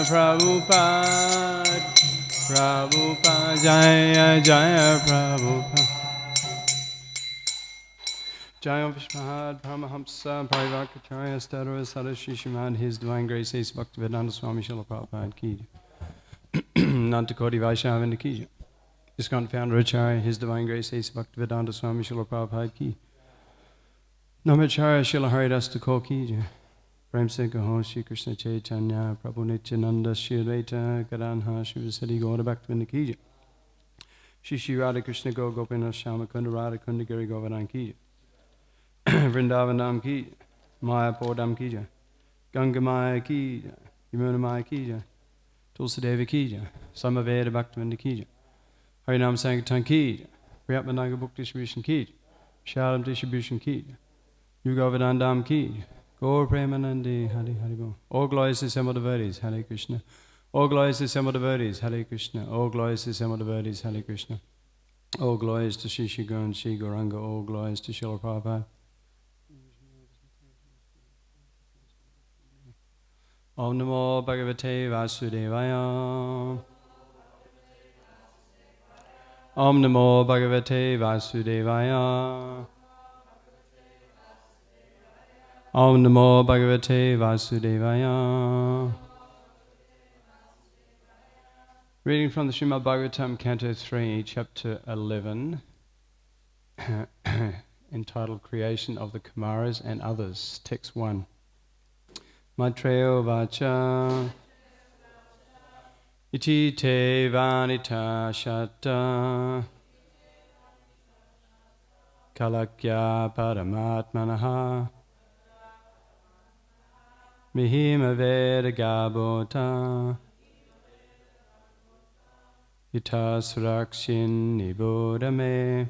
Prabhupada, Prabhupada, Jaya Jaya Prabhupada. Jaya Vishmahad, Paramahamsa, Parivakacharya, Stadara, Sadashi Shrimad, His Divine Grace, Ace Bhaktivedanta Swami Srila Prabhupada Ki. Nantakoti Vaishnava Ki. ISKCON founder Acharya, His Divine Grace, Ace Bhaktivedanta Swami Srila Prabhupada Ki. Namacharya Srila Haridas Thakur Ki. Prem Se Kaho Shri Krishna Caitanya, Prabhu Nityananda, Shri Advaita, Gadadhara, Shri Vasadi Gaura Bhaktivinoda Ki. Shri Shri Radha Krishna Go Gopinath Shama Kunda Radha Kunda Giri Govardhana Ki. Vrindavanam Ki. Mayapur Dham Ki. Ganga Maya Ki. Yamuna Maya Ki. Tulsideva Ki. Samaveda Bhaktivinoda Ki. Harinam Sankirtan Ki. Priyatmananga Book Distribution Ki. Sharam Distribution Ki. Yugovardhan Ki. Gaur Premanandi, Hare Hare Bol. All glories to assembled devotees, Hare Krishna. All glories to assembled devotees, Hare Krishna. All glories to assembled devotees, Hare Krishna. All glories to Shri Shri Guru and Shri Gauranga. All glories to Srila Prabhupada. Om Namo Bhagavate Vasudevaya. Om Namo Bhagavate Vasudevaya. Om Namo Bhagavate Vasudevaya. Reading from the Srimad Bhagavatam, Canto 3, Chapter 11, entitled Creation of the Kumaras and Others, Text 1. Maitreyo Vacha Iti Te Vanita Shatta Kalakya Paramatmanaha Mihima Veda Gabota Ita Surakshin Nibodame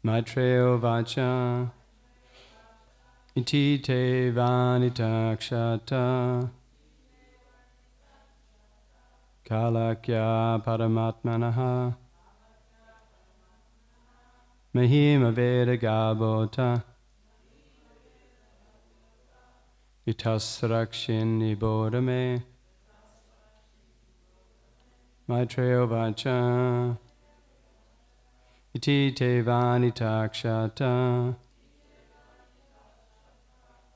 Maitreyo Vacha Iti Te Vanita Kshata Kalakya Paramatmanaha Mahima Veda Gabota Itasrakshin Nibodame Maitreyo Vacha Iti Te Vanita Kshata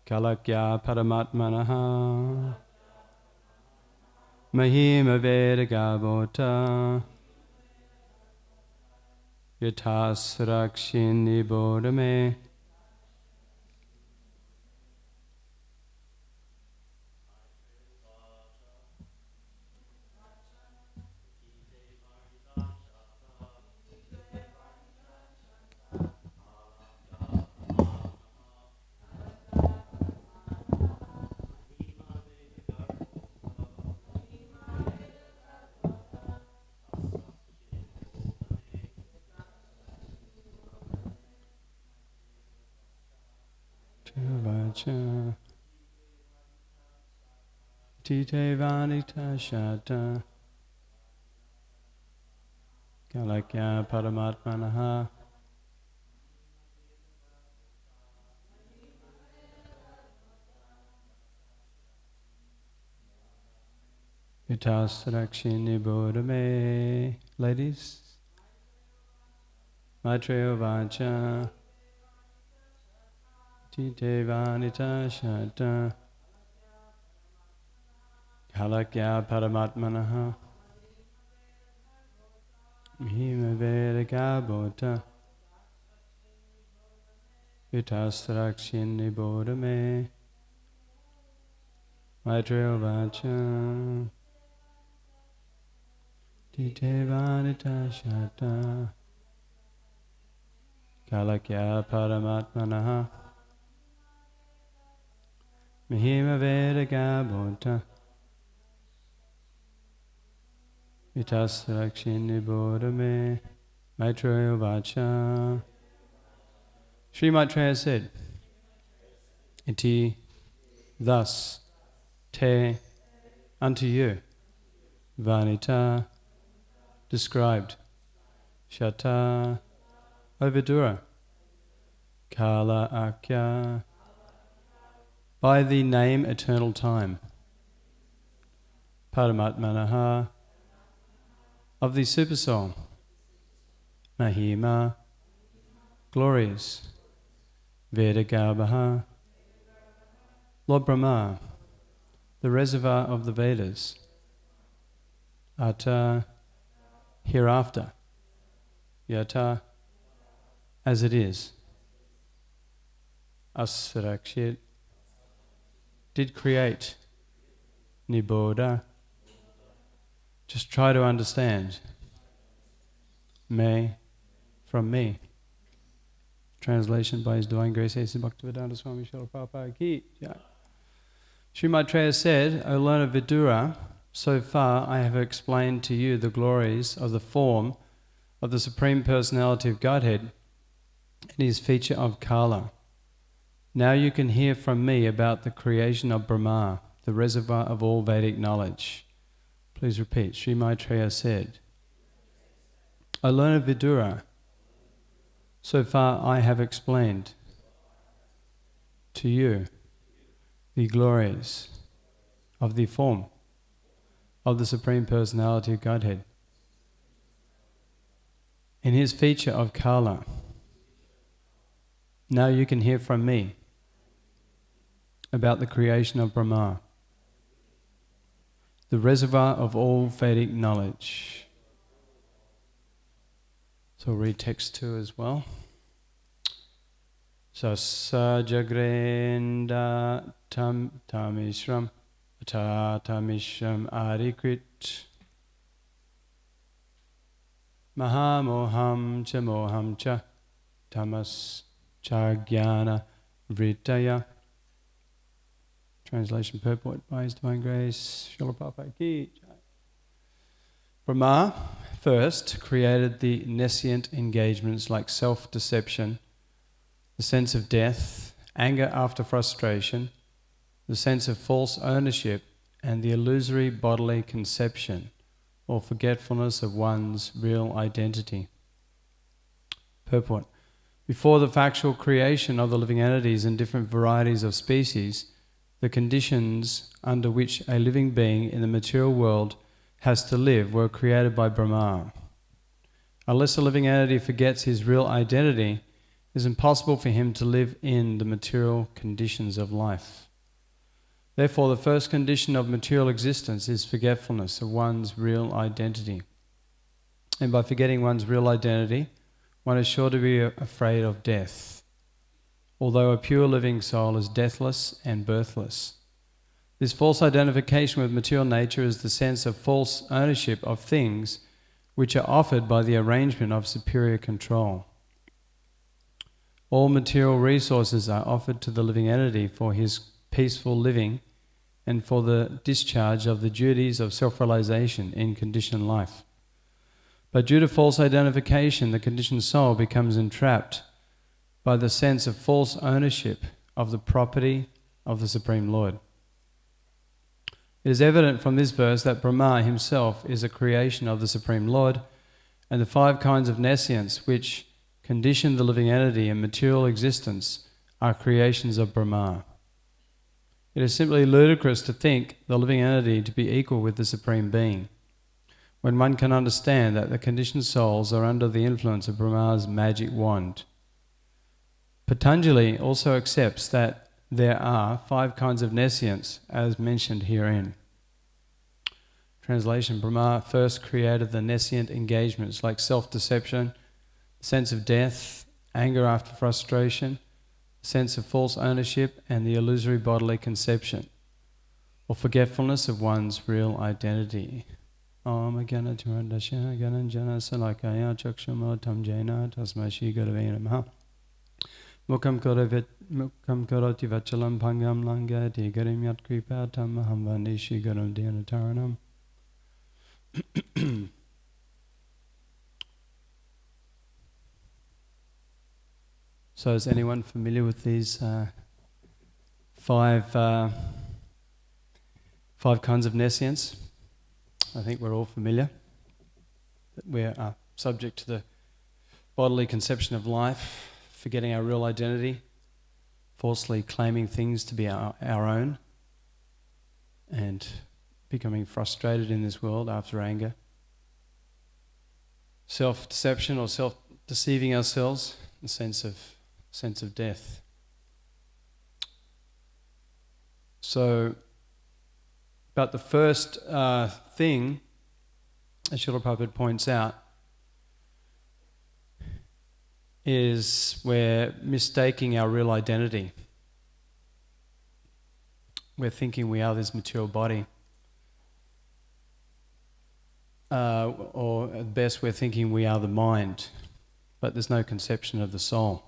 Kalakya Paramatmanaha Mahima Veda Gabota Yatasrakshin Nibodame. Vacha Tite Vanita Shata Kalakya Paramatmanaha Itasrakshini Bodhame. Ladies, Maitreyo Vacha Tite Vanita Shata Kalakya Paramatmanaha Mihima Veda Gabota Vitasrakshin Bodhame. Maitreyo Vacha Tite Vanita Shata Kalakya Paramatmanaha Mahima Veda Gabota Vitasrakshin Bodhame. Maitreyo Vacha. Sri Maitreya said, Iti, thus, te, unto you, Vanita, described, Shata, over Dura, Kala Akya, by the name eternal time. Paramatmanaha, of the Supersoul. Mahima, glorious. Vedagarbha, Lord Brahma, the reservoir of the Vedas. Ata, hereafter. Yata, as it is. Asvarakshit, did create. Nibbodha, just try to understand. Me, from me. Translation by His Divine Grace A.C. Bhaktivedanta Swami Srila Prabhupada Ki Jai. Sri Maitreya said, O learned Vidura, so far I have explained to you the glories of the form of the Supreme Personality of Godhead and His feature of Kala. Now you can hear from me about the creation of Brahma, the reservoir of all Vedic knowledge. Please repeat. Sri Maitreya said, O learned Vidura, so far I have explained to you the glories of the form of the Supreme Personality of Godhead in His feature of Kala. Now you can hear from me about the creation of Brahma, the reservoir of all Vedic knowledge. So we'll read text 2 as well. Sasa jagrenda tamishram tamishram adikrit mahamoham cha moham cha tamas cha jnana vritaya. Translation purport by His Divine Grace Srila Prabhupada Ki Jai. Brahma first created the nescient engagements like self-deception, the sense of death, anger after frustration, the sense of false ownership, and the illusory bodily conception or forgetfulness of one's real identity. Purport. Before the factual creation of the living entities in different varieties of species, the conditions under which a living being in the material world has to live were created by Brahma. Unless a living entity forgets his real identity, it is impossible for him to live in the material conditions of life. Therefore, the first condition of material existence is forgetfulness of one's real identity. And by forgetting one's real identity, one is sure to be afraid of death, although a pure living soul is deathless and birthless. This false identification with material nature is the sense of false ownership of things which are offered by the arrangement of superior control. All material resources are offered to the living entity for his peaceful living and for the discharge of the duties of self-realization in conditioned life. But due to false identification, the conditioned soul becomes entrapped by the sense of false ownership of the property of the Supreme Lord. It is evident from this verse that Brahma himself is a creation of the Supreme Lord, and the 5 kinds of nescience which condition the living entity in material existence are creations of Brahma. It is simply ludicrous to think the living entity to be equal with the Supreme Being, when one can understand that the conditioned souls are under the influence of Brahma's magic wand. Patanjali also accepts that there are 5 kinds of nescience as mentioned herein. Translation. Brahma first created the nescient engagements like self-deception, sense of death, anger after frustration, sense of false ownership, and the illusory bodily conception, or forgetfulness of one's real identity. Om Agana Charadasya Gananjana Salakaya Chakshumotam Jaina Tasma Shri Gurave Namaha. Mukam Karoti Vachalam Pangam Langa Digarim Yat Kripa Tamaham Vanishi Garam Dhyana So is anyone familiar with these 5 kinds of nescience? I think we're all familiar. That we're subject to the bodily conception of life, forgetting our real identity, falsely claiming things to be our own and becoming frustrated in this world after anger. Self-deception or self-deceiving ourselves, the sense of death. So, but the first thing, as Srila Prabhupada points out, is we're mistaking our real identity. We're thinking we are this material body. Or at best we're thinking we are the mind, but there's no conception of the soul.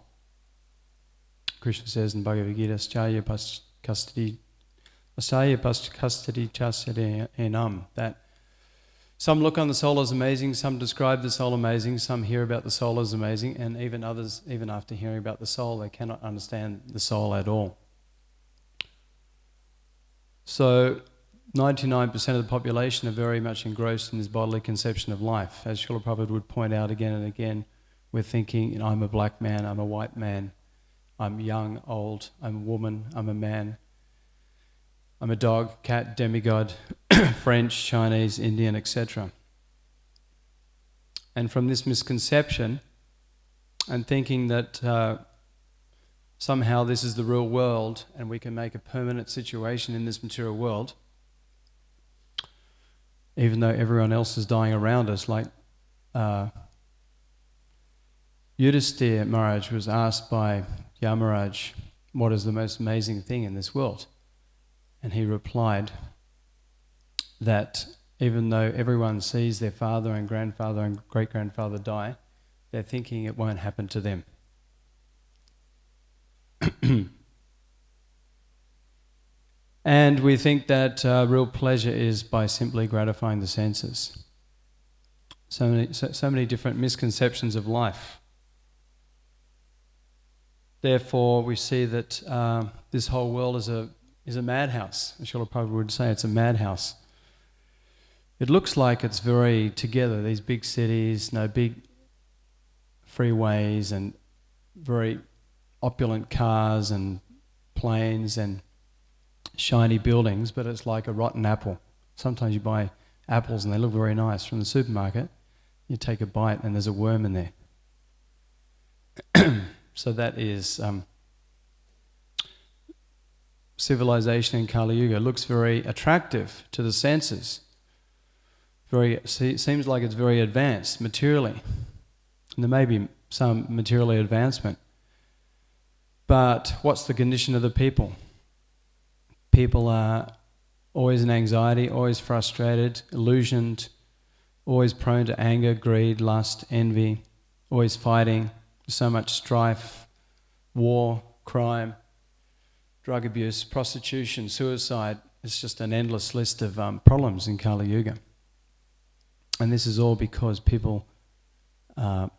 Krishna says in Bhagavad Gita, Asaya custody chasade enam, that some look on the soul as amazing, some describe the soul amazing, some hear about the soul as amazing, and even others, even after hearing about the soul, they cannot understand the soul at all. So 99% of the population are very much engrossed in this bodily conception of life. As Srila Prabhupada would point out again and again, we're thinking, I'm a black man, I'm a white man, I'm young, old, I'm a woman, I'm a man, I'm a dog, cat, demigod, French, Chinese, Indian, etc. And from this misconception and thinking that somehow this is the real world and we can make a permanent situation in this material world, even though everyone else is dying around us, like Yudhisthira Maharaj was asked by Yamaraj, what is the most amazing thing in this world? And he replied that even though everyone sees their father and grandfather and great-grandfather die, they're thinking it won't happen to them. And we think that real pleasure is by simply gratifying the senses. So many different misconceptions of life. Therefore, we see that this whole world is a madhouse. Srila Prabhupada would say it's a madhouse. It looks like it's very together, these big cities, big freeways and very opulent cars and planes and shiny buildings, but it's like a rotten apple. Sometimes you buy apples and they look very nice from the supermarket. You take a bite and there's a worm in there. So that is civilization in Kali Yuga. It looks very attractive to the senses. Seems like it's very advanced materially. And there may be some material advancement. But what's the condition of the people? People are always in anxiety, always frustrated, illusioned, always prone to anger, greed, lust, envy, always fighting, so much strife, war, crime, drug abuse, prostitution, suicide. It's just an endless list of problems in Kali Yuga. And this is all because people are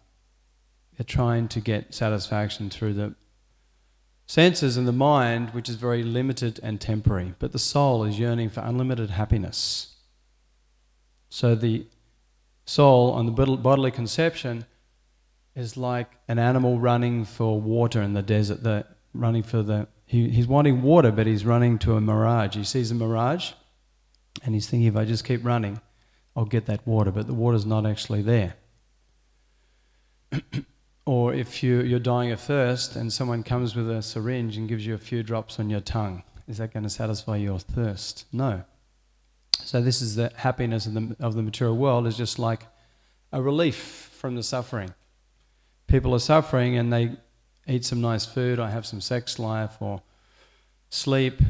trying to get satisfaction through the senses and the mind, which is very limited and temporary. But the soul is yearning for unlimited happiness. So the soul on the bodily conception is like an animal running for water in the desert. He's wanting water, but he's running to a mirage. He sees a mirage, and he's thinking, if I just keep running, I'll get that water. But the water's not actually there. Or if you're dying of thirst, and someone comes with a syringe and gives you a few drops on your tongue, is that going to satisfy your thirst? No. So this is the happiness of the material world, is just like a relief from the suffering. People are suffering and they eat some nice food or have some sex life or sleep,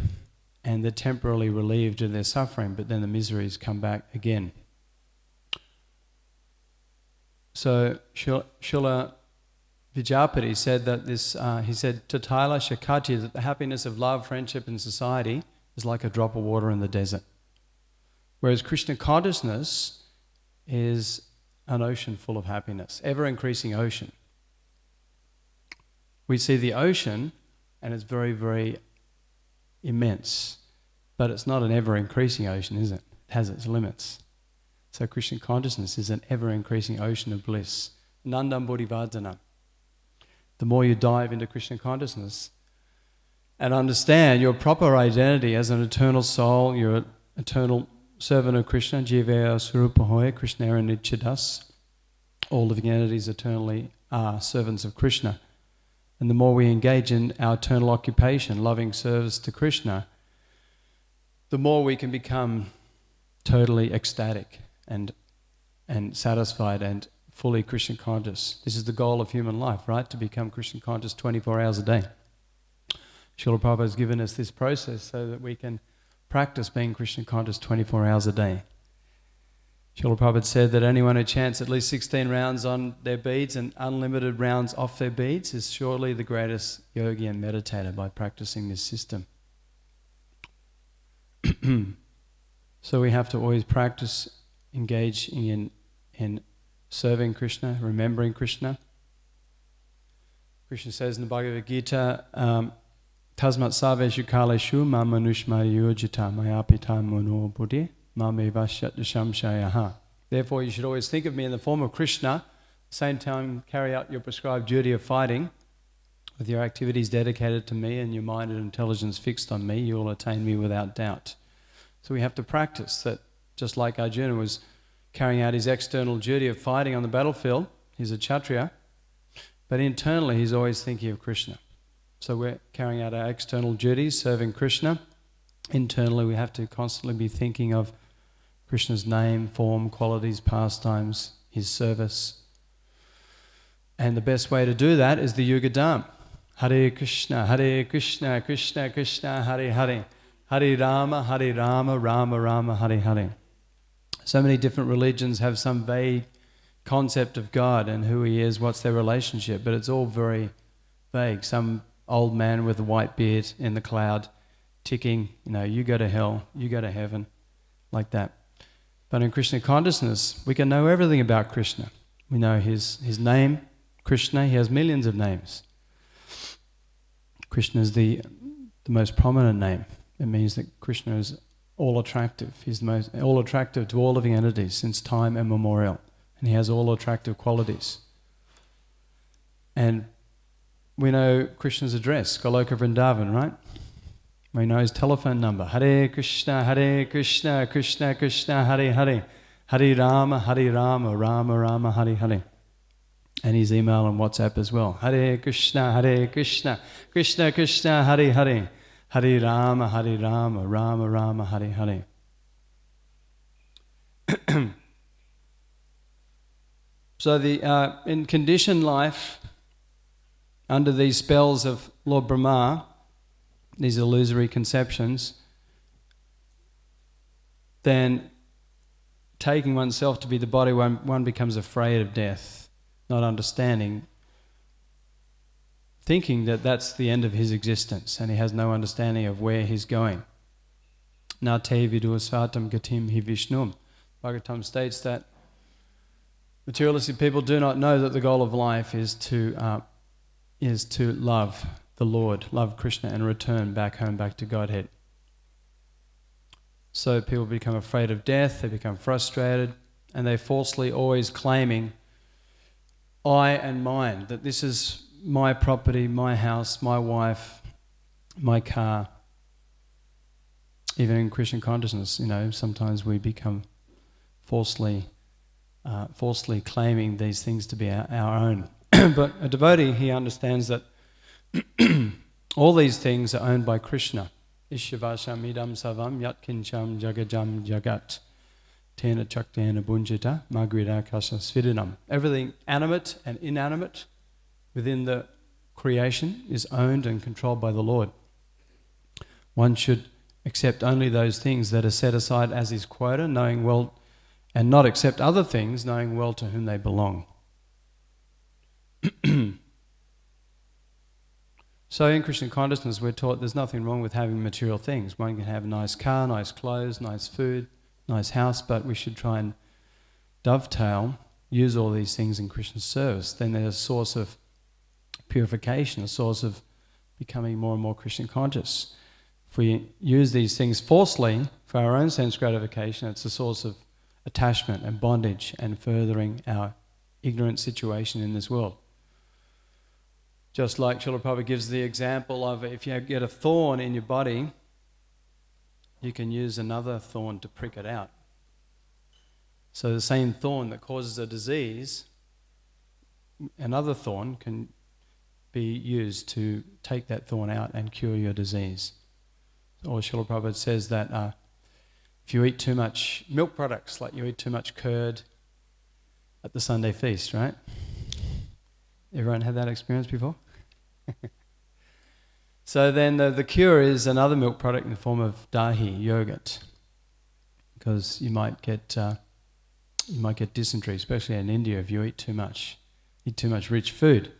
and they're temporarily relieved of their suffering, but then the miseries come back again. So Srila Vijayapati said that he said, Tatala Shakati, that the happiness of love, friendship and society is like a drop of water in the desert. Whereas Krishna consciousness is an ocean full of happiness, ever-increasing ocean. We see the ocean and it's very, very immense, but it's not an ever-increasing ocean, is it? It has its limits. So Krishna consciousness is an ever-increasing ocean of bliss. Nandam Bodhivardhana. The more you dive into Krishna consciousness, and understand your proper identity as an eternal soul. You're an eternal servant of Krishna, Jivaya Swarupahoya, Krishna Nichidas. All living entities eternally are servants of Krishna. And the more we engage in our eternal occupation, loving service to Krishna, the more we can become totally ecstatic and satisfied and fully Krishna conscious. This is the goal of human life, right? To become Krishna conscious 24 hours a day. Srila Prabhupada has given us this process so that we can practice being Krishna conscious 24 hours a day. Srila Prabhupada said that anyone who chants at least 16 rounds on their beads and unlimited rounds off their beads is surely the greatest yogi and meditator by practicing this system. So we have to always practice engaging in serving Krishna, remembering Krishna. Krishna says in the Bhagavad Gita, Tasmat sarveshu kaleshu ma manushmaya yojita mayapita mano buddhi mame vashyat shamshayaha. Therefore you should always think of me in the form of Krishna, at the same time carry out your prescribed duty of fighting. With your activities dedicated to me and your mind and intelligence fixed on me, you will attain me without doubt. So we have to practice that, just like Arjuna was carrying out his external duty of fighting on the battlefield, he's a Kshatriya, but internally he's always thinking of Krishna. So we're carrying out our external duties, serving Krishna. Internally we have to constantly be thinking of Krishna's name, form, qualities, pastimes, his service. And the best way to do that is the Yuga Dham. Hare Krishna, Krishna Krishna, Hare Hare. Hare Rama, Rama Rama, Hare Hare. So many different religions have some vague concept of God and who he is, what's their relationship, but it's all very vague. Some old man with a white beard in the cloud ticking, you go to hell, you go to heaven, like that. But in Krishna consciousness, we can know everything about Krishna. We know his name, Krishna. He has millions of names. Krishna is the most prominent name. It means that Krishna is all attractive. He's the most all attractive to all living entities since time immemorial. And he has all attractive qualities. And we know Krishna's address, Goloka Vrindavan, right? We know his telephone number. Hare Krishna, Krishna Krishna, Hare Hare. Hare Rama, Rama Rama, Hare Hare. And his email and WhatsApp as well. Hare Krishna, Krishna Krishna, Hare Hare. Hare Rama, Rama Rama, Hare Hare. So in conditioned life, under these spells of Lord Brahma, these illusory conceptions, then taking oneself to be the body, one becomes afraid of death, not understanding, thinking that that's the end of his existence, and he has no understanding of where he's going. Na te vidu svatam gatim hi vishnum. Bhagavatam states that materialistic people do not know that the goal of life is to love the Lord, love Krishna, and return back home, back to Godhead. So people become afraid of death, they become frustrated, and they're falsely always claiming I and mine, that this is my property, my house, my wife, my car. Even in Krishna consciousness, sometimes we become falsely claiming these things to be our own. But a devotee, he understands that all these things are owned by Krishna. Ishavasham idam savam yatkincham jagajam jagat tena chaktena bunjita magrida kasa svidinam. Everything animate and inanimate within the creation is owned and controlled by the Lord. One should accept only those things that are set aside as his quota, knowing well, and not accept other things, knowing well to whom they belong. So in Krishna consciousness we're taught there's nothing wrong with having material things. One can have a nice car, nice clothes, nice food, nice house, but we should try and dovetail, use all these things in Krishna's service. Then there's a source of purification, a source of becoming more and more Krishna conscious. If we use these things falsely for our own sense gratification, it's a source of attachment and bondage and furthering our ignorant situation in this world. Just like Srila Prabhupada gives the example of if you get a thorn in your body, you can use another thorn to prick it out. So the same thorn that causes a disease, another thorn can be used to take that thorn out and cure your disease. Or Srila Prabhupada says that if you eat too much milk products, like you eat too much curd at the Sunday feast, right? Everyone had that experience before? So then the cure is another milk product in the form of dahi, yogurt, because you might get dysentery, especially in India if you eat too much rich food.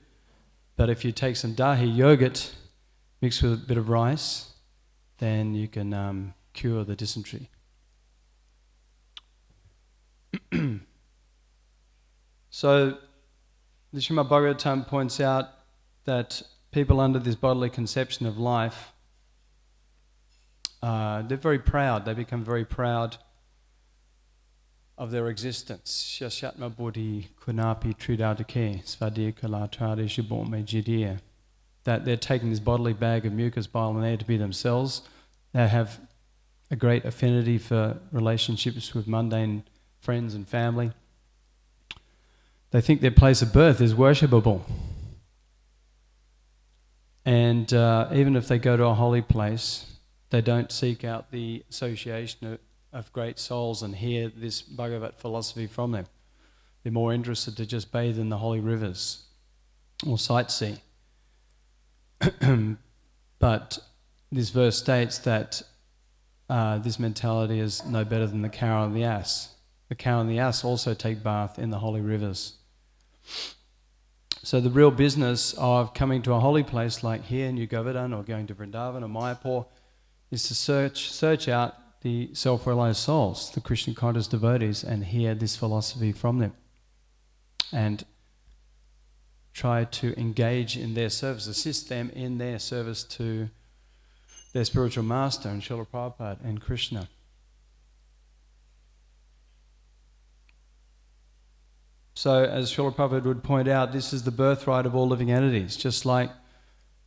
But if you take some dahi yogurt mixed with a bit of rice, then you can cure the dysentery. So the Srimad Bhagavatam points out that people under this bodily conception of life, they're very proud. They become very proud of their existence. Shashatma buddhi kunapi tridadake svadi kalatrade shubome jidir. That they're taking this bodily bag of mucus, bile and air to be themselves. They have a great affinity for relationships with mundane friends and family. They think their place of birth is worshipable. And even if they go to a holy place, they don't seek out the association of great souls and hear this Bhagavat philosophy from them. They're more interested to just bathe in the holy rivers or sightsee. But this verse states that this mentality is no better than the cow and the ass. The cow and the ass also take bath in the holy rivers. So the real business of coming to a holy place like here in New Govardhana or going to Vrindavan or Mayapur is to search out the self-realized souls, the Krishna conscious devotees, and hear this philosophy from them. And try to engage in their service, assist them in their service to their spiritual master and Srila Prabhupada and Krishna. So as Srila Prabhupada would point out, this is the birthright of all living entities, just like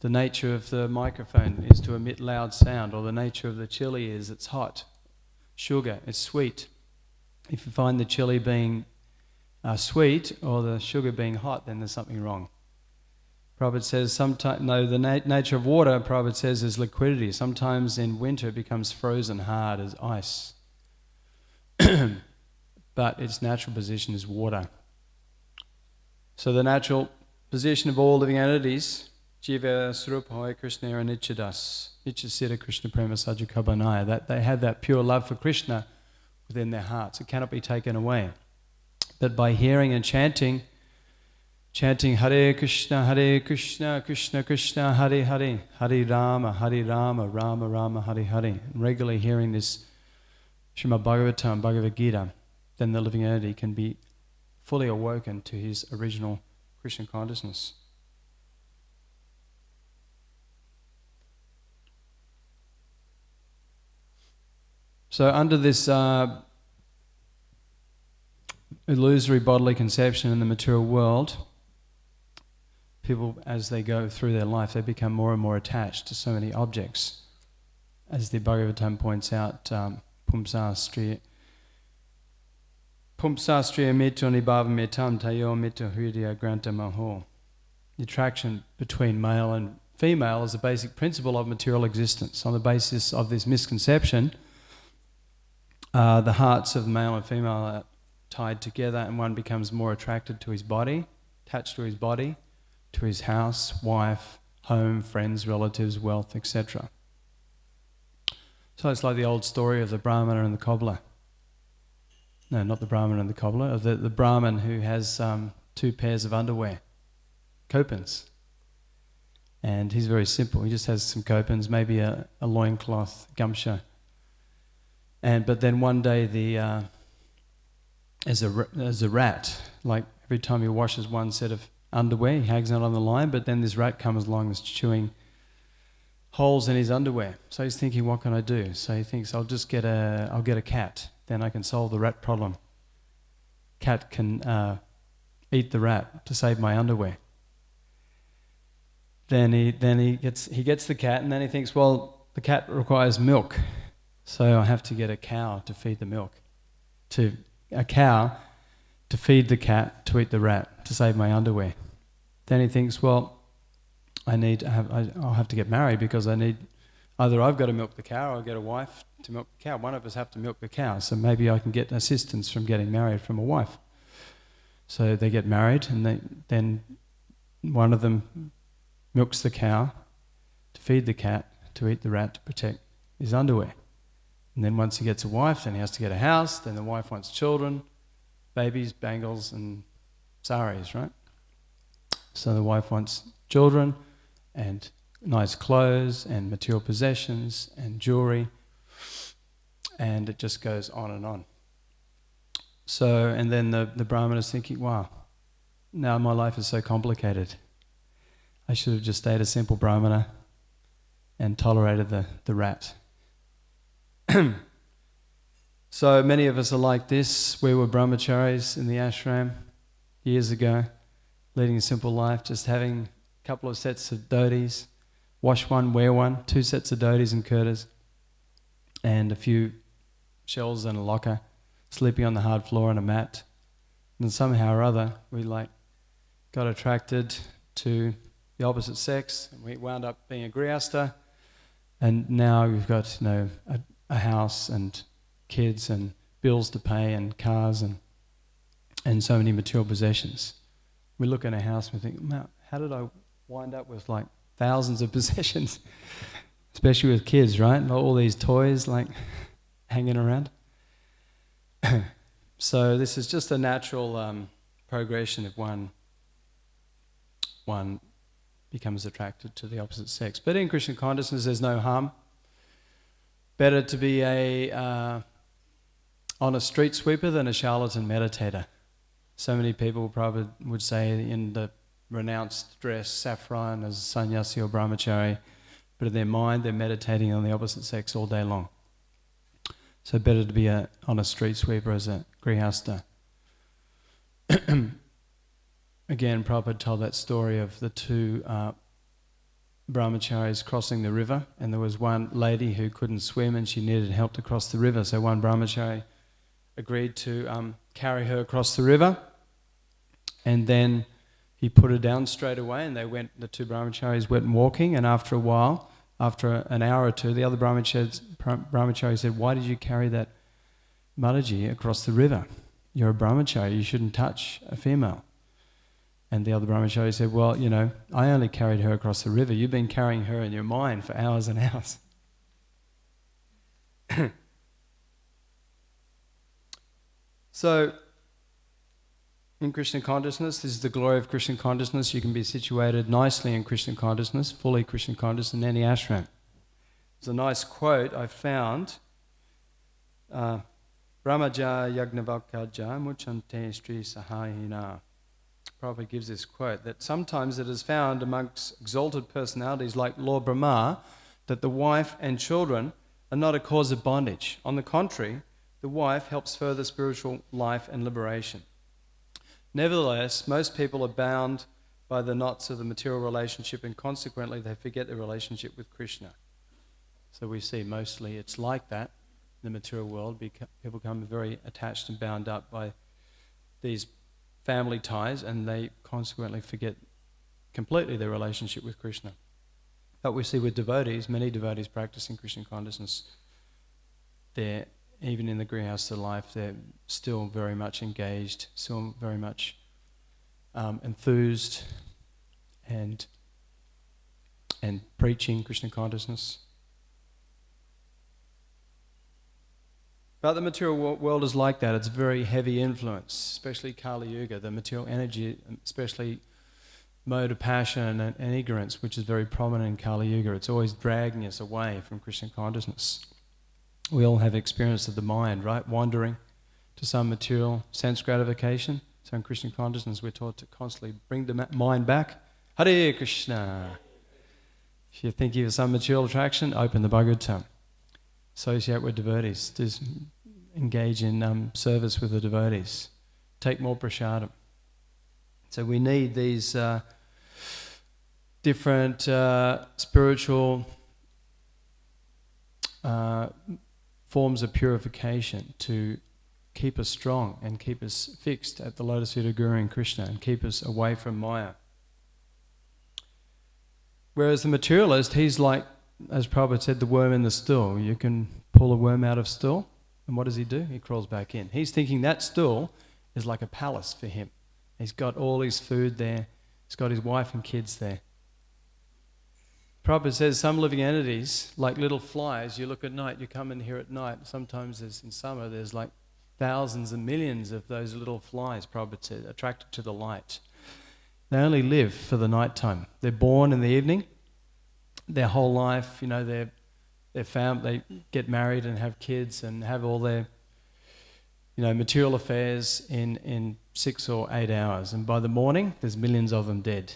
the nature of the microphone is to emit loud sound, or the nature of the chili is it's hot. Sugar, it's sweet. If you find the chili being sweet or the sugar being hot, then there's something wrong. Prabhupada says the nature of water, Prabhupada says, is liquidity. Sometimes in winter it becomes frozen hard as ice. But its natural position is water. So the natural position of all living entities, Jiva Srupa Krishna Anichadas, Ichasita Krishna Prema Sajakabanaya, that they have that pure love for Krishna within their hearts. It cannot be taken away. But by hearing and chanting Hare Krishna, Krishna Krishna, Hare Hare, Hare Rama, Rama Rama, Hare Hare, and regularly hearing this Srimad Bhagavatam, Bhagavad Gita, then the living entity can be fully awoken to his original Krishna consciousness. So under this illusory bodily conception in the material world, people, as they go through their life, they become more and more attached to so many objects. As the Bhagavatam points out, Pumsastriya mito nibhava mitam tayo mito hridaya granta maho. The attraction between male and female is a basic principle of material existence. On the basis of this misconception, the hearts of male and female are tied together, and one becomes more attracted to his body, attached to his body, to his house, wife, home, friends, relatives, wealth, etc. So it's like the old story of the Brahmana and the cobbler. No, not the Brahman and the cobbler, of the Brahmin who has 2 pairs of underwear, kopans. And he's very simple. He just has some kopans, maybe a loincloth, gamsha. But then one day there's a rat. Like every time he washes one set of underwear, he hangs out on the line, but then this rat comes along and is chewing holes in his underwear. So he's thinking, what can I do? So he thinks, I'll get a cat. Then I can solve the rat problem. Cat can eat the rat to save my underwear. then he gets the cat, and then he thinks, well, the cat requires milk, so I have to get a cow to feed the milk, a cow to feed the cat to eat the rat to save my underwear. Then he thinks, well, I'll have to get married because either I've got to milk the cow or I'll get a wife to milk the cow. One of us have to milk the cow, so maybe I can get assistance from getting married from a wife. So they get married, and then one of them milks the cow to feed the cat to eat the rat to protect his underwear. And then once he gets a wife, then he has to get a house, then the wife wants children, babies, bangles and saris, right? So the wife wants children and nice clothes and material possessions and jewelry, and it just goes on and on. So, and then the Brahman is thinking, wow, now my life is so complicated. I should have just stayed a simple Brahmana and tolerated the rat. So many of us are like this. We were brahmacharis in the ashram years ago, leading a simple life, just having a couple of sets of dhotis, wash one, wear one, 2 sets of dhotis and kurtas, and a few shells and a locker, sleeping on the hard floor on a mat. And somehow or other, we got attracted to the opposite sex, and we wound up being a grihasta, and now we've got a house and kids and bills to pay and cars and so many material possessions. We look at a house and we think, man, how did I wind up with thousands of possessions, especially with kids, right? All these toys hanging around. So this is just a natural progression if one becomes attracted to the opposite sex. But in Krishna consciousness, there's no harm. Better to be a honest street sweeper than a charlatan meditator. So many people probably would say in the renounced dress, saffron, as sannyasi or brahmachari, but in their mind they're meditating on the opposite sex all day long. So better to be a honest street sweeper as a grihasta. Again, Prabhupada told that story of the 2 brahmacharis crossing the river, and there was one lady who couldn't swim and she needed help to cross the river. So one brahmachari agreed to carry her across the river, and then he put her down straight away, and the 2 brahmacharis went walking, and after a while, after an hour or 2, the other brahmachari said, "Why did you carry that Mataji across the river? You're a brahmachari, you shouldn't touch a female." And the other brahmachari said, "Well, I only carried her across the river. You've been carrying her in your mind for hours and hours." So, in Krishna consciousness, this is the glory of Krishna consciousness. You can be situated nicely in Krishna consciousness, fully Krishna conscious in any ashram. There's a nice quote I found. Brahmaja yagnavakaja muchante stri sahayina. Prabhupada gives this quote, that sometimes it is found amongst exalted personalities like Lord Brahma that the wife and children are not a cause of bondage. On the contrary, the wife helps further spiritual life and liberation. Nevertheless, most people are bound by the knots of the material relationship, and consequently they forget their relationship with Krishna. So we see mostly it's like that in the material world. People become very attached and bound up by these family ties, and they consequently forget completely their relationship with Krishna. But we see with devotees, many devotees practicing Krishna consciousness, they're, even in the grihastha life, they're still very much engaged, still very much enthused and preaching Krishna consciousness. But the material world is like that. It's very heavy influence, especially Kali Yuga, the material energy, especially mode of passion and ignorance, which is very prominent in Kali Yuga. It's always dragging us away from Krishna consciousness. We all have experience of the mind, right? Wandering to some material sense gratification. So in Krishna consciousness, we're taught to constantly bring the mind back. Hare Krishna. If you're thinking of some material attraction, open the Bhagavatam. Associate with devotees. Just engage in service with the devotees. Take more prasadam. So we need these different spiritual forms of purification to keep us strong and keep us fixed at the lotus feet of Guru and Krishna and keep us away from Maya. Whereas the materialist, he's like, as Prabhupada said, the worm in the stool. You can pull a worm out of stool, and what does he do? He crawls back in. He's thinking that stool is like a palace for him. He's got all his food there. He's got his wife and kids there. Prabhupada says some living entities, like little flies, you look at night, you come in here at night, sometimes in summer there's like thousands and millions of those little flies, Prabhupada said, attracted to the light. They only live for the night time. They're born in the evening. Their whole life, you know, they get married and have kids and have all their, you know, material affairs in 6 or 8 hours. And by the morning, there's millions of them dead.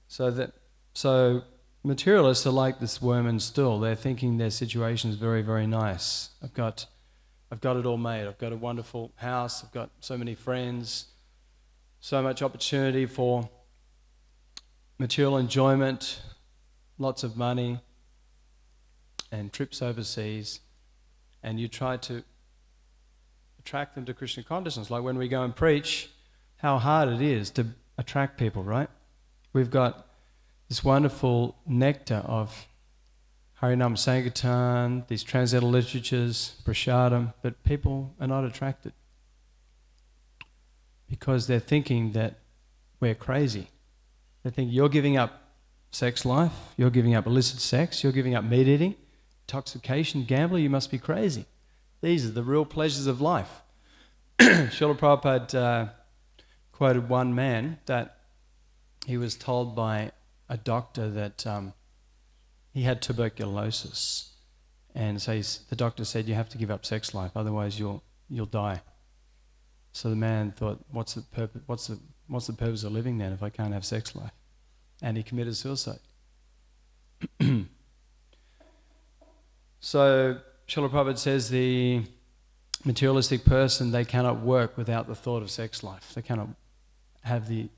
So materialists are like this worm and stool. They're thinking their situation is very, very nice. I've got it all made. I've got a wonderful house. I've got so many friends, so much opportunity for material enjoyment, lots of money, and trips overseas. And you try to attract them to Krishna consciousness. Like when we go and preach, how hard it is to attract people, right? We've got this wonderful nectar of Harinam Sankirtan, these transcendental literatures, Prasadam, but people are not attracted because they're thinking that we're crazy. They think you're giving up sex life, you're giving up illicit sex, you're giving up meat eating, intoxication, gambling, you must be crazy. These are the real pleasures of life. Srila Prabhupada quoted one man that he was told by a doctor that he had tuberculosis, and so the doctor said, you have to give up sex life, otherwise you'll die. So the man thought, what's the purpose of living then if I can't have sex life? And he committed suicide. So Srila Prabhupada says the materialistic person, they cannot work without the thought of sex life. They cannot have the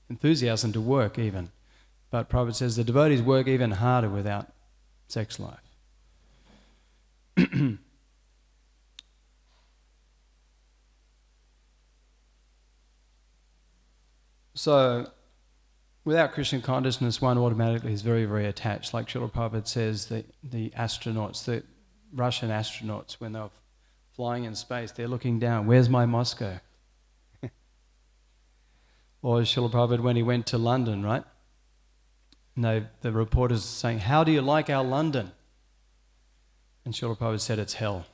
enthusiasm to work even. But Prabhupada says the devotees work even harder without sex life. So, without Krishna consciousness, one automatically is very, very attached. Like Srila Prabhupada says, the astronauts, the Russian astronauts, when they were flying in space, they're looking down, where's my Moscow? Or Srila Prabhupada, when he went to London, right? No, the reporters saying, how do you like our London? And Srila Prabhupada said, it's hell.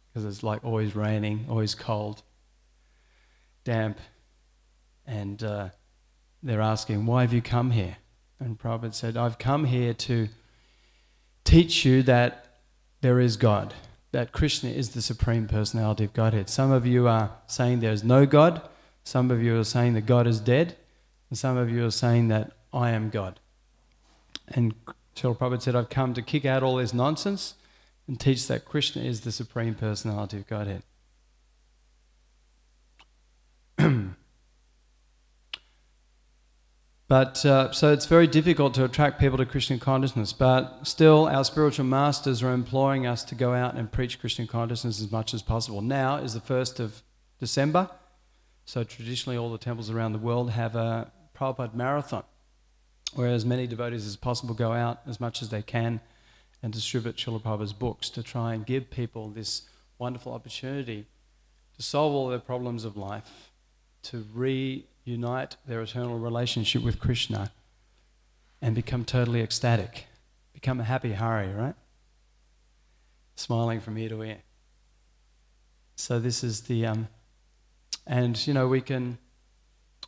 Because it's like always raining, always cold, damp. And they're asking, why have you come here? And Prabhupada said, I've come here to teach you that there is God, that Krishna is the Supreme Personality of Godhead. Some of you are saying there is no God. Some of you are saying that God is dead. And some of you are saying that I am God. And Srila Prabhupada said, I've come to kick out all this nonsense and teach that Krishna is the Supreme Personality of Godhead. But so it's very difficult to attract people to Krishna consciousness, but still our spiritual masters are imploring us to go out and preach Krishna consciousness as much as possible. Now is the 1st of December, so traditionally all the temples around the world have a Prabhupada marathon, where as many devotees as possible go out as much as they can and distribute Srila Prabhupada's books to try and give people this wonderful opportunity to solve all their problems of life, to reunite their eternal relationship with Krishna and become totally ecstatic, become a happy Hari, right? Smiling from ear to ear. So this is the, and you know, we can,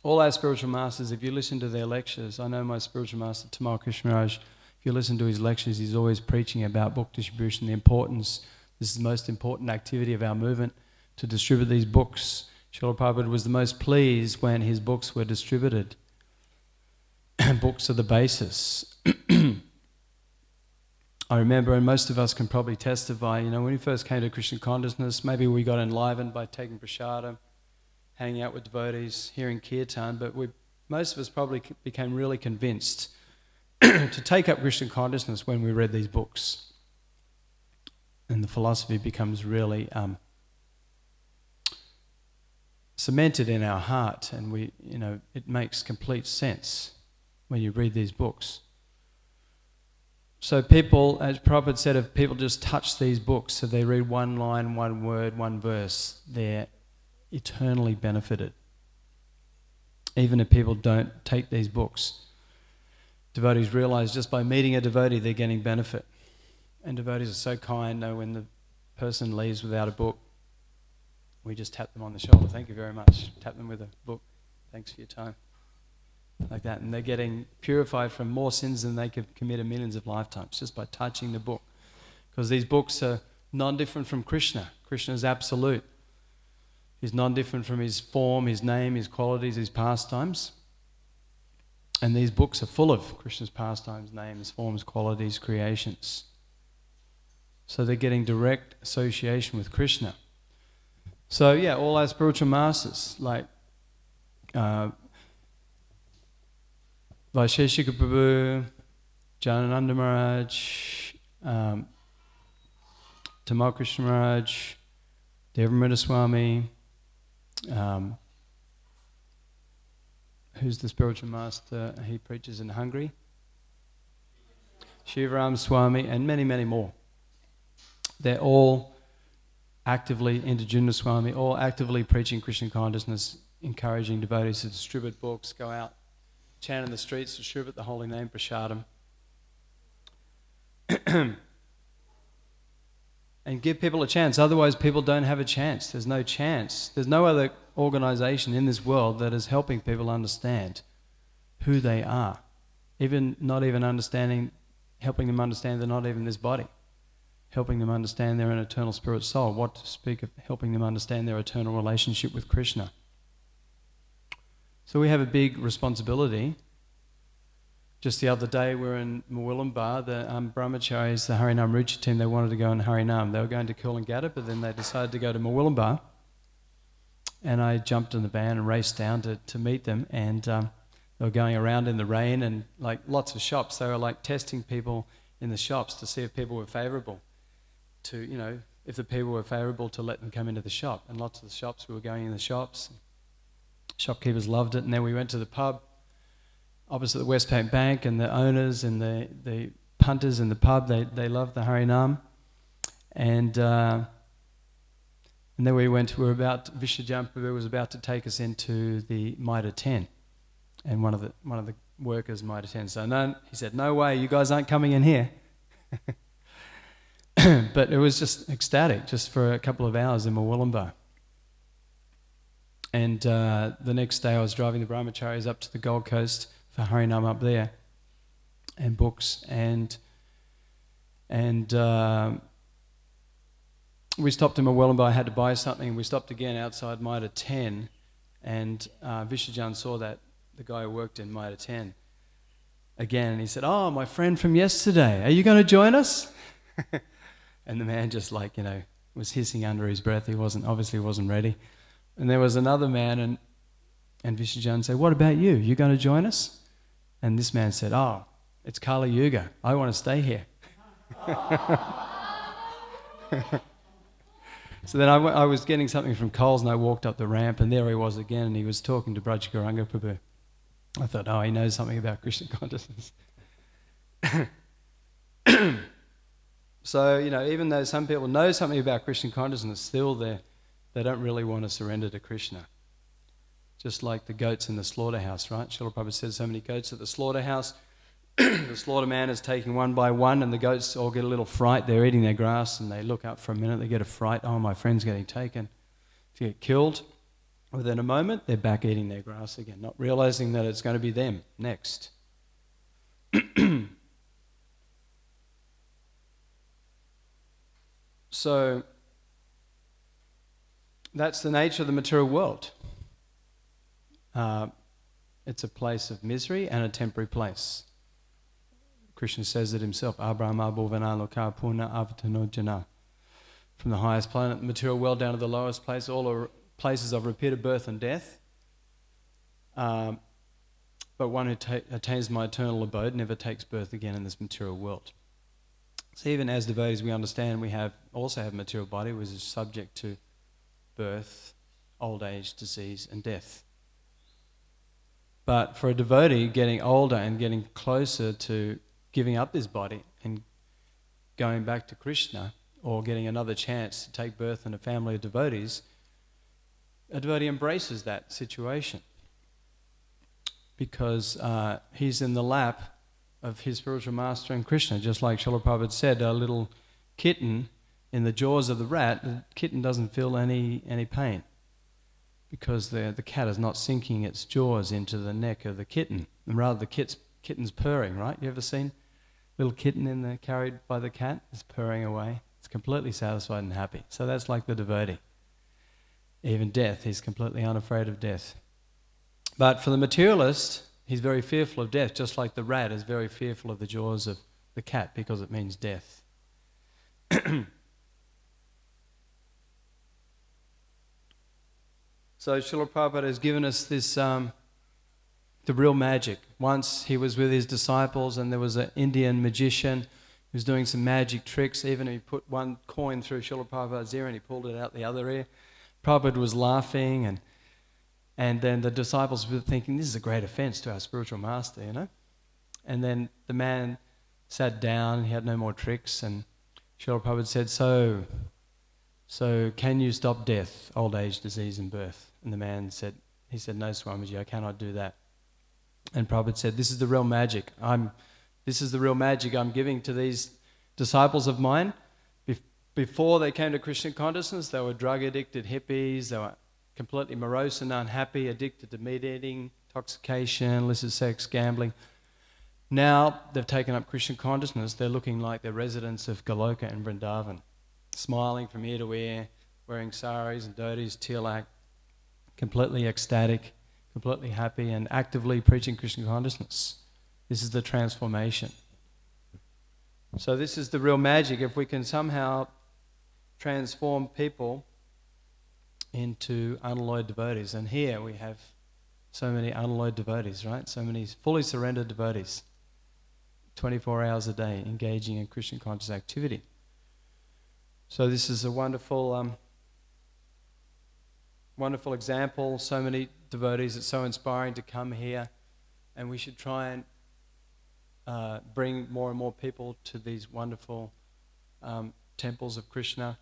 all our spiritual masters, if you listen to their lectures, I know my spiritual master, Tamal Krishna Maharaj, if you listen to his lectures, he's always preaching about book distribution, the importance, this is the most important activity of our movement, to distribute these books. Srila Prabhupada was the most pleased when his books were distributed. Books are the basis. I remember, and most of us can probably testify, you know, when we first came to Krishna consciousness, maybe we got enlivened by taking prasadam, hanging out with devotees, hearing kirtan, but we most of us probably became really convinced to take up Krishna consciousness when we read these books. And the philosophy becomes really cemented in our heart, and it makes complete sense when you read these books. So people, as Prabhupada said, if people just touch these books, so they read one line, one word, one verse, they're eternally benefited. Even if people don't take these books, devotees realize just by meeting a devotee they're getting benefit. And devotees are so kind, when the person leaves without a book, we just tap them on the shoulder. Thank you very much. Tap them with a book. Thanks for your time. Like that. And they're getting purified from more sins than they could commit in millions of lifetimes just by touching the book. Because these books are non-different from Krishna. Krishna is absolute. He's non-different from his form, his name, his qualities, his pastimes. And these books are full of Krishna's pastimes, names, forms, qualities, creations. So they're getting direct association with Krishna. So yeah, all our spiritual masters, like Vaisheshika Prabhu, Janananda Maharaj, Tamal Krishna Maharaj, Devamrita Swami, who's the spiritual master? He preaches in Hungary. Shivaram Swami, and many, many more. They're all actively, Indra Swami, all actively preaching Krishna consciousness, encouraging devotees to distribute books, go out, chant in the streets, distribute the holy name, prasadam. And give people a chance. Otherwise, people don't have a chance. There's no chance. There's no other organization in this world that is helping people understand who they are. Not even helping them understand they're not even this body. Helping them understand they're an eternal spirit soul. What to speak of helping them understand their eternal relationship with Krishna. So we have a big responsibility. Just the other day we were in Mawilumbar, the brahmacharis, the Harinam Ruchi team, they wanted to go in Harinam. They were going to Coolangatta, but then they decided to go to Mawilumbar. And I jumped in the van and raced down to meet them, and they were going around in the rain and like lots of shops. They were like testing people in the shops to see if people were favourable to, if the people were favourable to let them come into the shop. And lots of the shops, we were going in the shops. Shopkeepers loved it. And then we went to the pub opposite the Westpac Bank, and the owners and the punters in the pub, they loved the Harinam. And then Vishnujan Prabhu was about to take us into the Mitre 10. And one of the workers Mitre 10 said, he said, no way, you guys aren't coming in here. But it was just ecstatic, just for a couple of hours in Mawilumbar. And the next day I was driving the brahmacharis up to the Gold Coast for Harinam up there, and books, and we stopped in Mawilumbar. I had to buy something, and we stopped again outside Mitre 10, and Vishnujan saw that the guy who worked in Mitre 10 again, and he said, "Oh, my friend from yesterday, are you going to join us?" And the man just was hissing under his breath. He obviously wasn't ready. And there was another man, and Vishnujan said, "What about you? You going to join us?" And this man said, "Oh, it's Kali Yuga. I want to stay here." So then I was getting something from Coles, and I walked up the ramp, and there he was again, and he was talking to Braj Gauranga Prabhu. I thought, oh, he knows something about Krishna consciousness. So, even though some people know something about Krishna consciousness, still they don't really want to surrender to Krishna. Just like the goats in the slaughterhouse, right? Srila Prabhupada said so many goats at the slaughterhouse. The slaughterman is taking one by one, and the goats all get a little fright. They're eating their grass, and they look up for a minute. They get a fright. Oh, my friend's getting taken to get killed. Within a moment, they're back eating their grass again, not realizing that it's going to be them next. So that's the nature of the material world. It's a place of misery and a temporary place. Krishna says it himself, Abrahama bhuvana loka purna avatano jana. From the highest planet, the material world, down to the lowest place, all are places of repeated birth and death. but one who attains my eternal abode never takes birth again in this material world. So even as devotees, we understand we also have a material body which is subject to birth, old age, disease, and death. But for a devotee, getting older and getting closer to giving up this body and going back to Krishna, or getting another chance to take birth in a family of devotees, a devotee embraces that situation because he's in the lap of his spiritual master and Krishna. Just like Srila Prabhupada said, a little kitten in the jaws of the rat, the kitten doesn't feel any pain because the cat is not sinking its jaws into the neck of the kitten, and rather the kitten's purring, right? You ever seen a little kitten carried by the cat? It's purring away. It's completely satisfied and happy. So that's like the devotee. Even death, he's completely unafraid of death. But for the materialist, he's very fearful of death, just like the rat is very fearful of the jaws of the cat because it means death. So Srila Prabhupada has given us this, the real magic. Once he was with his disciples and there was an Indian magician who was doing some magic tricks. Even if he put one coin through Srila Prabhupada's ear and he pulled it out the other ear, Prabhupada was laughing, and then the disciples were thinking, this is a great offense to our spiritual master, you know. And then the man sat down, he had no more tricks, and Srila Prabhupada said, so can you stop death, old age, disease and birth? And the man said, no, Swamiji, I cannot do that. And Prabhupada said, this is the real magic. This is the real magic I'm giving to these disciples of mine. Before they came to Krishna consciousness, they were drug-addicted hippies. They were completely morose and unhappy, addicted to meat eating, intoxication, illicit sex, gambling. Now they've taken up Krishna consciousness. They're looking like the residents of Goloka and Vrindavan, smiling from ear to ear, wearing saris and dhotis, tilak, completely ecstatic, completely happy, and actively preaching Krishna consciousness. This is the transformation. So this is the real magic. If we can somehow transform people into unalloyed devotees. And here we have so many unalloyed devotees, right? So many fully surrendered devotees, 24 hours a day, engaging in Krishna conscious activity. So this is a wonderful, wonderful example. So many devotees. It's so inspiring to come here, and we should try and bring more and more people to these wonderful temples of Krishna.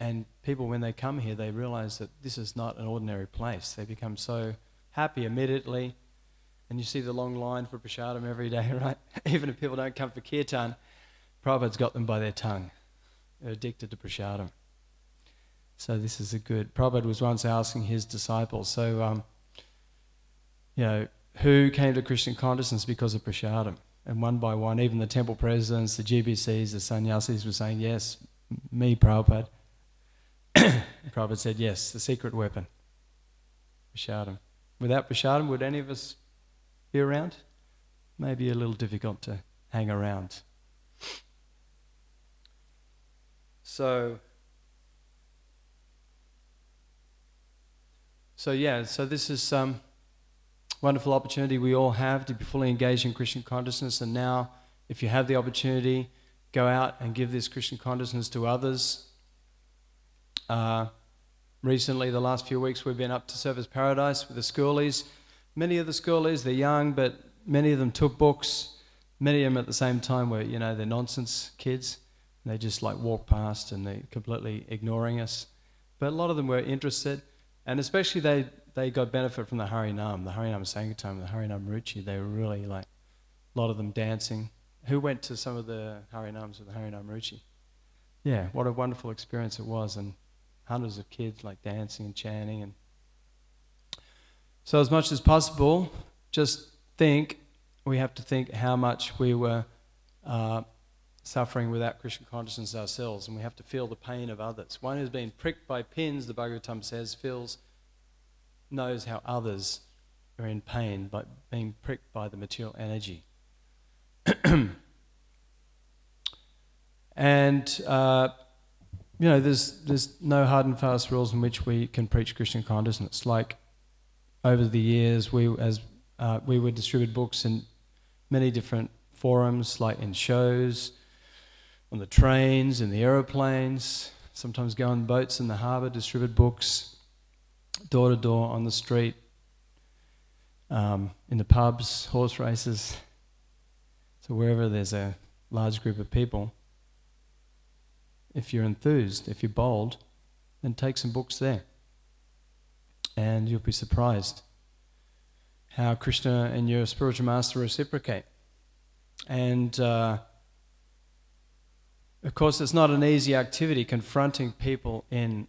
And people, when they come here, they realize that this is not an ordinary place. They become so happy immediately. And you see the long line for prasadam every day, right? Even if people don't come for kirtan, Prabhupada's got them by their tongue. They're addicted to prasadam. So this is a good... Prabhupada was once asking his disciples, who came to Krishna consciousness because of prasadam? And one by one, even the temple presidents, the GBCs, the sannyasis were saying, yes, me, Prabhupada. Prabhupada said, yes, the secret weapon, prasadam. Without prasadam, would any of us be around? Maybe a little difficult to hang around. So this is some wonderful opportunity we all have to be fully engaged in Krishna consciousness. And now, if you have the opportunity, go out and give this Krishna consciousness to others. Recently, the last few weeks, we've been up to Service Paradise with the schoolies. Many of the schoolies, they're young, but many of them took books. Many of them at the same time were, they're nonsense kids. They just walk past and they're completely ignoring us. But a lot of them were interested, and especially they got benefit from the Harinam, the Harinam Sankirtan, the Harinam Ruchi. They were really a lot of them dancing. Who went to some of the Harinams with the Harinam Ruchi? Yeah, what a wonderful experience it was, and hundreds of kids dancing and chanting. And so as much as possible, just we have to think how much we were suffering without Krishna consciousness ourselves, and we have to feel the pain of others. One who's been pricked by pins, the Bhagavatam says, knows how others are in pain by being pricked by the material energy. And there's no hard and fast rules in which we can preach Krishna consciousness. Over the years, we, as we would distribute books in many different forums, like in shows, on the trains, in the aeroplanes, sometimes go on boats in the harbour, distribute books, door to door, on the street, in the pubs, horse races. So wherever there's a large group of people, if you're enthused, if you're bold, then take some books there. And you'll be surprised how Krishna and your spiritual master reciprocate. And of course, it's not an easy activity confronting people in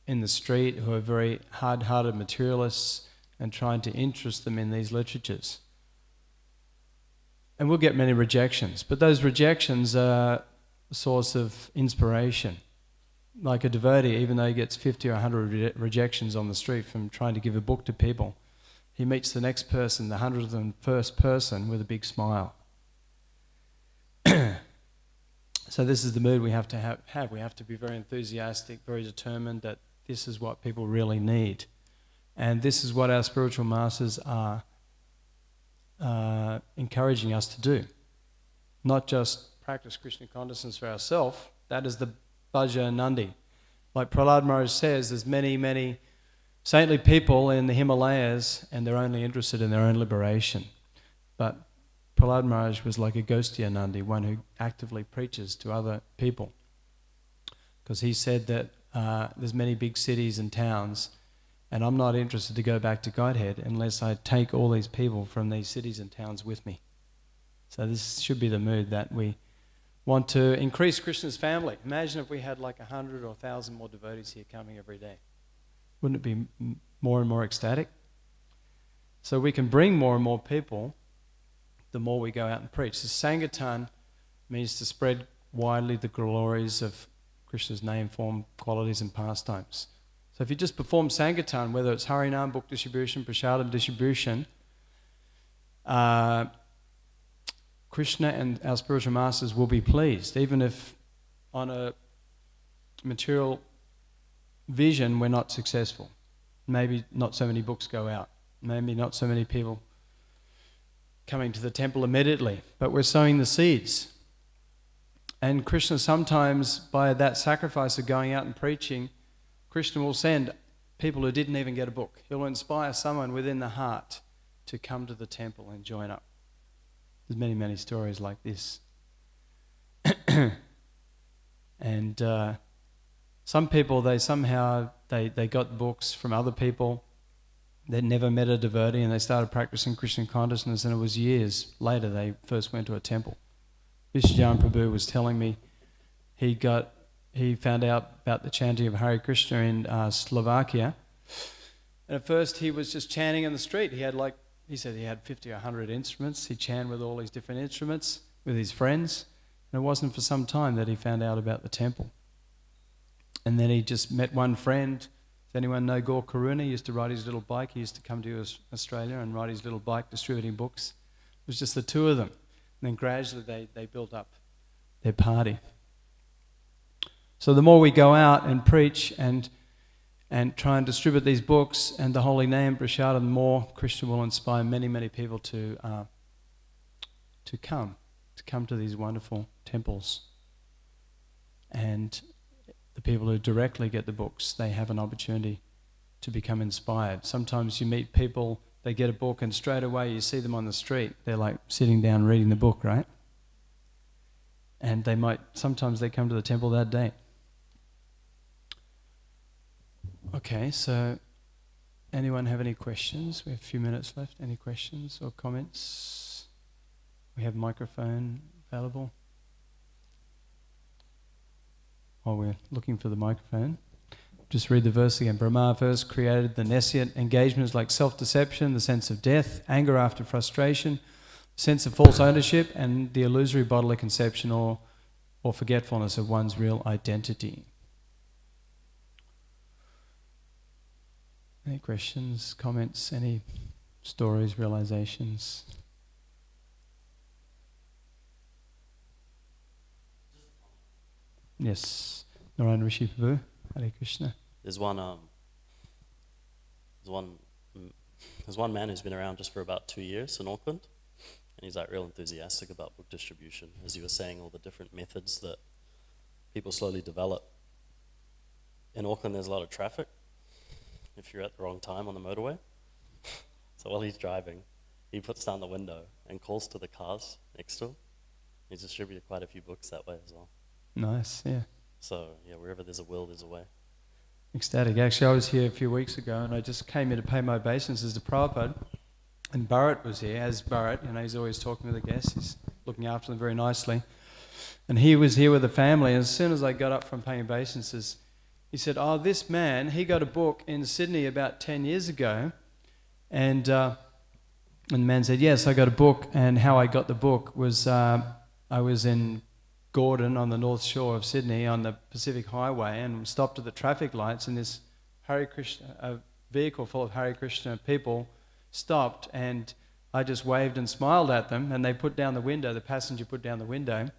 the street who are very hard-hearted materialists and trying to interest them in these literatures. And we'll get many rejections, but those rejections are a source of inspiration. Like a devotee, even though he gets 50 or 100 rejections on the street from trying to give a book to people, he meets the next person, the 101st person, with a big smile. So this is the mood we have to have. We have to be very enthusiastic, very determined that this is what people really need. And this is what our spiritual masters are encouraging us to do. Not just practice Krishna consciousness for ourselves. That is the Bhaja Nandi. Like Prahlad Maharaj says, there's many, many saintly people in the Himalayas and they're only interested in their own liberation. But Prahlad Maharaj was like a Ghostya Nandi, one who actively preaches to other people. Because he said that there's many big cities and towns, and I'm not interested to go back to Godhead unless I take all these people from these cities and towns with me. So this should be the mood that we want to increase Krishna's family. Imagine if we had like 100 or 1,000 more devotees here coming every day. Wouldn't it be more and more ecstatic? So we can bring more and more people the more we go out and preach. The Sankirtan means to spread widely the glories of Krishna's name, form, qualities and pastimes. So if you just perform Sankirtan, whether it's Harinam, book distribution, Prasadam distribution, Krishna and our spiritual masters will be pleased, even if on a material vision we're not successful. Maybe not so many books go out. Maybe not so many people coming to the temple immediately, but we're sowing the seeds. And Krishna sometimes, by that sacrifice of going out and preaching, Krishna will send people who didn't even get a book. He'll inspire someone within the heart to come to the temple and join up. There's many, many stories like this. And some people, they got books from other people. They'd never met a devotee and they started practicing Krishna consciousness, and it was years later they first went to a temple. Vishwajan Prabhu was telling me he found out about the chanting of Hare Krishna in Slovakia. And at first he was just chanting in the street. He said he had 50 or 100 instruments. He chanted with all these different instruments with his friends. And it wasn't for some time that he found out about the temple. And then he just met one friend. Does anyone know Gaur Karuna? He used to ride his little bike. He used to come to Australia and ride his little bike distributing books. It was just the two of them. And then gradually they built up their party. So the more we go out and preach and try and distribute these books and the holy name, Prasad, the more Krishna will inspire many, many people to come to these wonderful temples. And the people who directly get the books, they have an opportunity to become inspired. Sometimes you meet people, they get a book and straight away you see them on the street. They're like sitting down reading the book, right? And sometimes they come to the temple that day. Okay, so anyone have any questions? We have a few minutes left. Any questions or comments? We have a microphone available. While we're looking for the microphone, just read the verse again. Brahma first created the nescient engagements like self-deception, the sense of death, anger after frustration, sense of false ownership, and the illusory bodily conception or forgetfulness of one's real identity. Any questions, comments, any stories, realizations? Yes, Narayan Rishi Prabhu, Hare Krishna. There's one There's one man who's been around just for about 2 years in Auckland, and he's like real enthusiastic about book distribution. As you were saying, all the different methods that people slowly develop. In Auckland, there's a lot of traffic if you're at the wrong time on the motorway. So while he's driving, he puts down the window and calls to the cars next to him. He's distributed quite a few books that way as well. Nice, yeah. So, yeah, wherever there's a will, there's a way. Ecstatic. Actually, I was here a few weeks ago, and I just came here to pay my obeisances to Prabhupada. And Bharat was here, as Bharat, he's always talking with the guests. He's looking after them very nicely. And he was here with the family, and as soon as I got up from paying obeisances, he said, "Oh, this man, he got a book in Sydney about 10 years ago." And the man said, "Yes, I got a book, and how I got the book was I was in Gordon on the north shore of Sydney on the Pacific Highway and stopped at the traffic lights, and this a vehicle full of Hare Krishna people stopped, and I just waved and smiled at them, and they put down the window, the passenger put down the window, and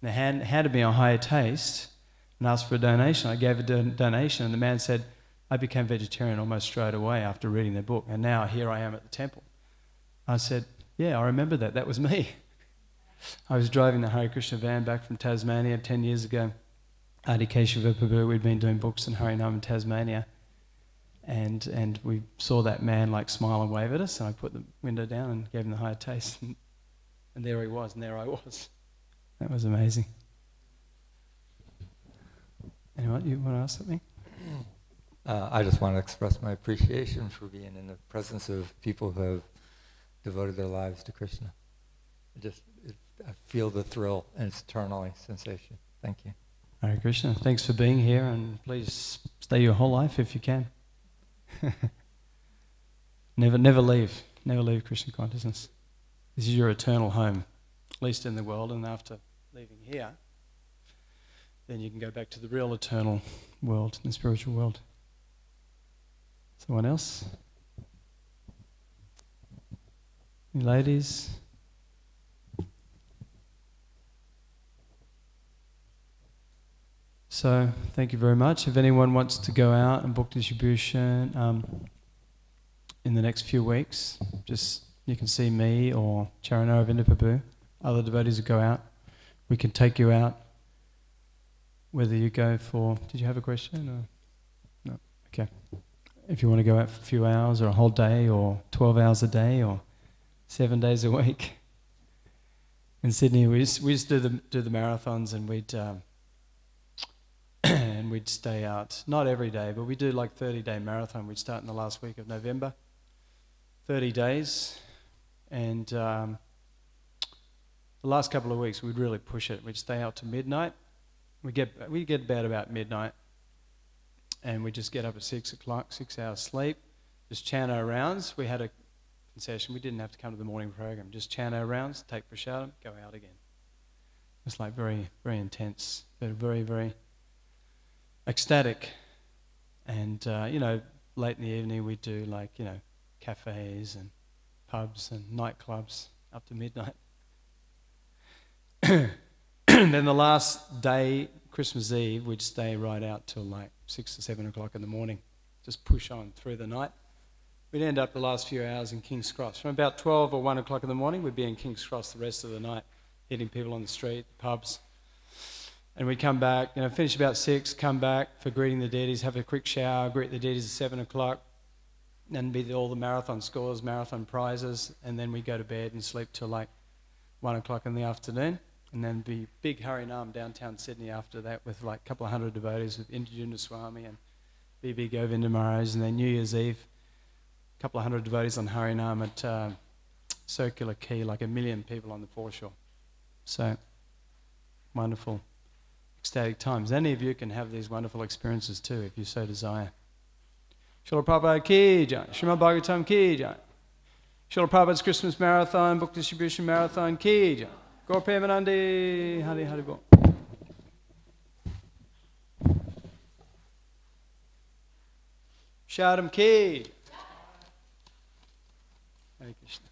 they handed me a higher taste and asked for a donation. I gave a donation, and the man said, I became vegetarian almost straight away after reading their book, and now here I am at the temple. I said, yeah, I remember that. That was me. I was driving the Hare Krishna van back from Tasmania 10 years ago. Adi Keshava Prabhu, we'd been doing books in Harinam in Tasmania. And we saw that man like smile and wave at us, and I put the window down and gave him the higher taste. And there he was, and there I was. That was amazing. Anyone, you want to ask something? I just want to express my appreciation for being in the presence of people who have devoted their lives to Krishna. I feel the thrill, and it's eternally sensation. Thank you. Hare Krishna. Thanks for being here, and please stay your whole life if you can. Never leave Krishna consciousness. This is your eternal home, at least in the world, and after leaving here, then you can go back to the real eternal world, the spiritual world. Someone else? Any ladies? So, thank you very much. If anyone wants to go out and book distribution in the next few weeks, just you can see me or Charana Ravinda Prabhu, other devotees who go out. We can take you out, whether you go for... Did you have a question? Or? No? Okay. If you want to go out for a few hours or a whole day or 12 hours a day or 7 days a week. In Sydney, we used to do the marathons, and we'd stay out, not every day, but we do like 30-day marathon. We'd start in the last week of November, 30 days, and the last couple of weeks we'd really push it. We'd stay out to midnight. We get about midnight, and we just get up at 6 o'clock, 6 hours sleep, just chant our rounds. We had a concession. We didn't have to come to the morning program. Just chant our rounds, take prasadam, go out again. It's like very, very intense, but very, very ecstatic. And, late in the evening we do cafes and pubs and nightclubs up to midnight. And then the last day, Christmas Eve, we'd stay right out till 6 or 7 o'clock in the morning. Just push on through the night. We'd end up the last few hours in King's Cross. From about 12 or 1 o'clock in the morning, we'd be in King's Cross the rest of the night, hitting people on the street, pubs. And we'd come back, finish about 6, come back for greeting the deities, have a quick shower, greet the deities at 7 o'clock, then be all the marathon scores, marathon prizes, and then we'd go to bed and sleep till 1 o'clock in the afternoon. And then be big Harinam downtown Sydney after that with a couple of hundred devotees with Indra Swami and B.B. Govinda Maharaj. And then New Year's Eve, a couple of hundred devotees on Harinam at Circular Quay, 1 million people on the foreshore. So, wonderful, ecstatic times. Any of you can have these wonderful experiences too, if you so desire. Srila Prabhupada ki jai, Srimad Bhagavatam ki jai. Srila Prabhupada's Christmas Marathon, Book Distribution Marathon ki jai. Gaur Premanandi, Hari Hari Bol. Shadam ki. Hare Krishna.